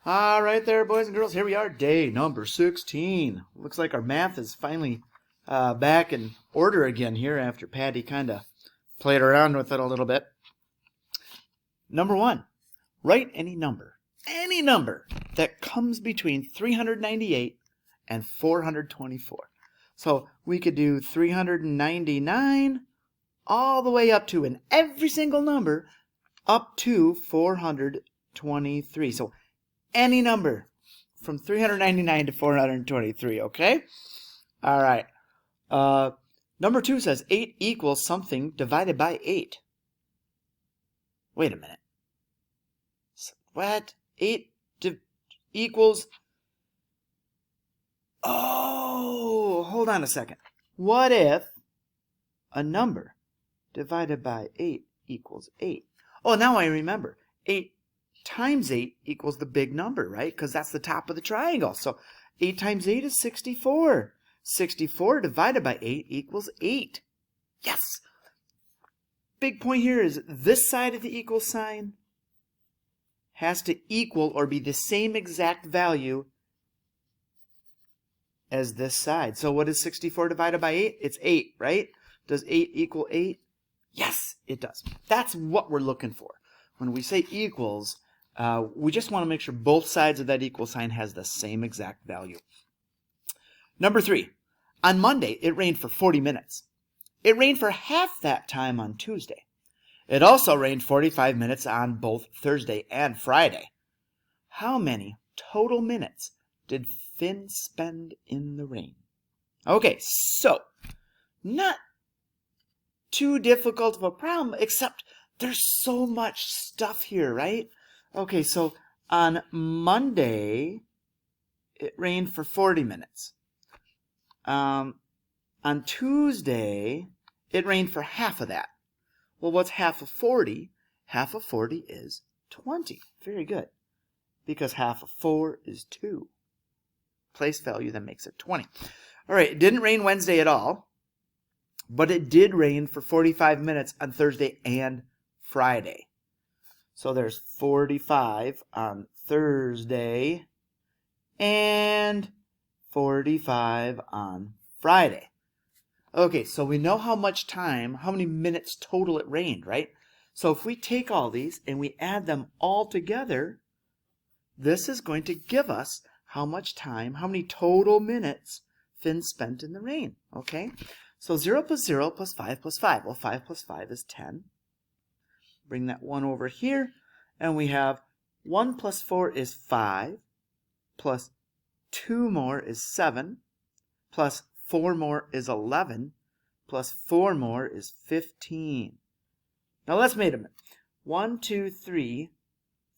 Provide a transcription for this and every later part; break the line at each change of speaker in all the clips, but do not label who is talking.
All right there, boys and girls. Here we are, day number 16. Looks like our math is finally back in order again here after Patty kind of played around with it a little bit. Number 1, write any number that comes between 398 and 424. So we could do 399 all the way up to, and every single number up to 423. So any number from 399 to 423, okay? All right. Number 2 says 8 equals something divided by 8. Wait a minute. What? 8 equals... Oh, hold on a second. What if a number divided by 8 equals 8? Oh, now I remember. 8 times 8 equals the big number, right? Because that's the top of the triangle. So 8 times 8 is 64. 64 divided by 8 equals 8. Yes! Big point here is this side of the equal sign has to equal or be the same exact value as this side. So what is 64 divided by 8? It's 8, right? Does 8 equal 8? Yes, it does. That's what we're looking for. When we say equals, we just want to make sure both sides of that equal sign has the same exact value. Number 3, on Monday, it rained for 40 minutes. It rained for half that time on Tuesday. It also rained 45 minutes on both Thursday and Friday. How many total minutes did Finn spend in the rain? Okay, so not too difficult of a problem, except there's so much stuff here, right? Okay, so on Monday, it rained for 40 minutes. On Tuesday, it rained for half of that. Well, what's half of 40? Half of 40 is 20. Very good. Because half of 4 is 2. Place value that makes it 20. All right, it didn't rain Wednesday at all, but it did rain for 45 minutes on Thursday and Friday. So there's 45 on Thursday and 45 on Friday. Okay, so we know how much time, how many minutes total it rained, right? So if we take all these and we add them all together, this is going to give us how much time, how many total minutes Finn spent in the rain, okay? So 0 plus 0 plus 5 plus 5. Well, 5 plus 5 is 10. Bring that 1 over here, and we have 1 plus 4 is 5, plus 2 more is 7, plus 4 more is 11, plus 4 more is 15. Now let's make them. 1, 2, 3.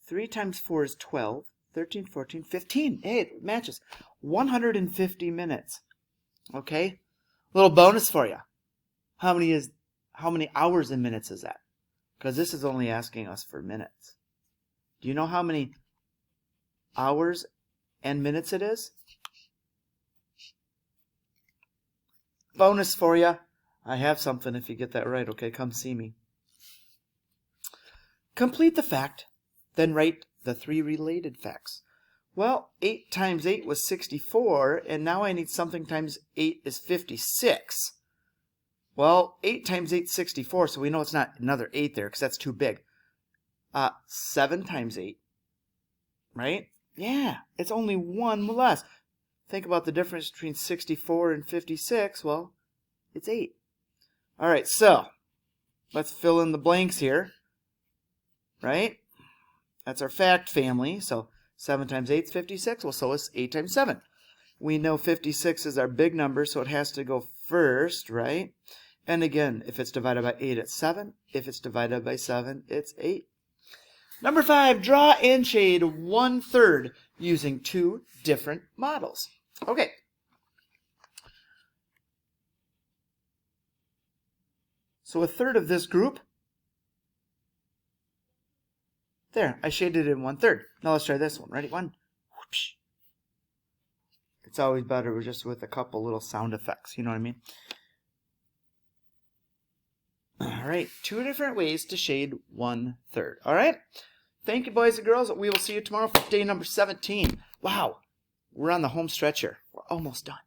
3 times 4 is 12. 13, 14, 15. Hey, it matches. 150 minutes. Okay? Little bonus for you. How many hours and minutes is that? Because this is only asking us for minutes. Do you know how many hours and minutes it is? Bonus for you. I have something if you get that right. Okay, come see me. Complete the fact, then write the 3 related facts. Well, 8 times 8 was 64, and now I need something times 8 is 56. Well, 8 times 8 is 64, so we know it's not another 8 there because that's too big. 7 times 8, right? Yeah, it's only 1 less. Think about the difference between 64 and 56. Well, it's 8. All right, so let's fill in the blanks here, right? That's our fact family. So 7 times 8 is 56. Well, so is 8 times 7. We know 56 is our big number, so it has to go first, right? And again, if it's divided by 8, it's 7. If it's divided by 7, it's 8. Number 5, draw and shade 1/3 using 2 different models. Okay. So 1/3 of this group, there, I shaded it in 1/3. Now let's try this one. Ready? 1. Whoosh. It's always better just with a couple little sound effects. You know what I mean? All right, 2 different ways to shade 1/3. All right? Thank you, boys and girls. We will see you tomorrow for day number 17. Wow, we're on the home stretch here. We're almost done.